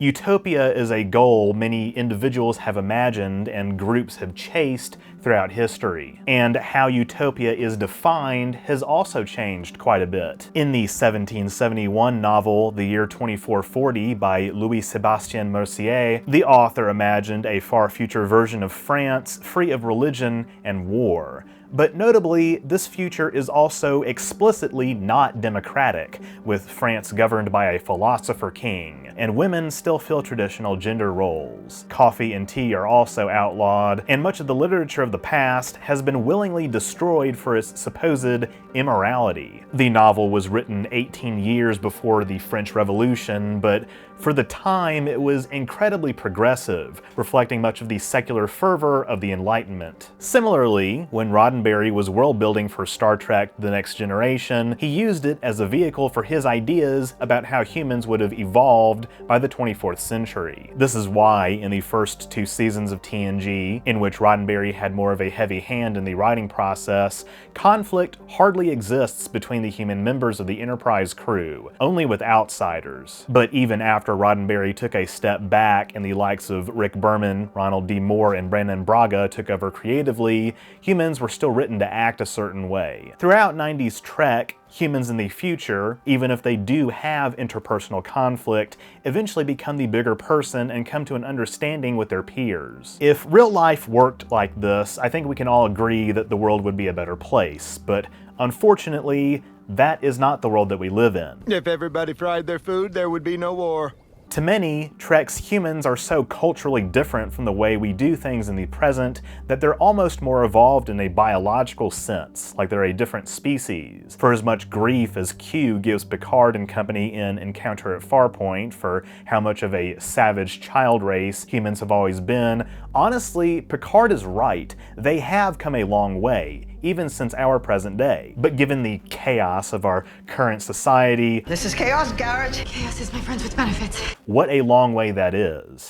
Utopia is a goal many individuals have imagined and groups have chased throughout history. And how utopia is defined has also changed quite a bit. In the 1771 novel The Year 2440 by Louis-Sébastien Mercier, the author imagined a far future version of France free of religion and war. But notably, this future is also explicitly not democratic, with France governed by a philosopher king, and women still fill traditional gender roles. Coffee and tea are also outlawed, and much of the literature of the past has been willingly destroyed for its supposed immorality. The novel was written 18 years before the French Revolution, but for the time it was incredibly progressive, reflecting much of the secular fervor of the Enlightenment. Similarly, when Roddenberry was world-building for Star Trek: The Next Generation, he used it as a vehicle for his ideas about how humans would have evolved by the 24th century. This is why, in the first 2 seasons of TNG, in which Roddenberry had more of a heavy hand in the writing process, conflict hardly exists between the human members of the Enterprise crew, only with outsiders. But even after Roddenberry took a step back and the likes of Rick Berman, Ronald D. Moore, and Brandon Braga took over creatively, humans were still written to act a certain way. Throughout 90s Trek, humans in the future, even if they do have interpersonal conflict, eventually become the bigger person and come to an understanding with their peers. If real life worked like this, I think we can all agree that the world would be a better place, but unfortunately, that is not the world that we live in. If everybody fried their food, there would be no war. To many, Trek's humans are so culturally different from the way we do things in the present that they're almost more evolved in a biological sense, like they're a different species. For as much grief as Q gives Picard and company in Encounter at Farpoint for how much of a savage child race humans have always been, honestly, Picard is right. They have come a long way, even since our present day. But given the chaos of our current society, This is chaos, Garrett. Chaos is my friends with benefits. what a long way that is.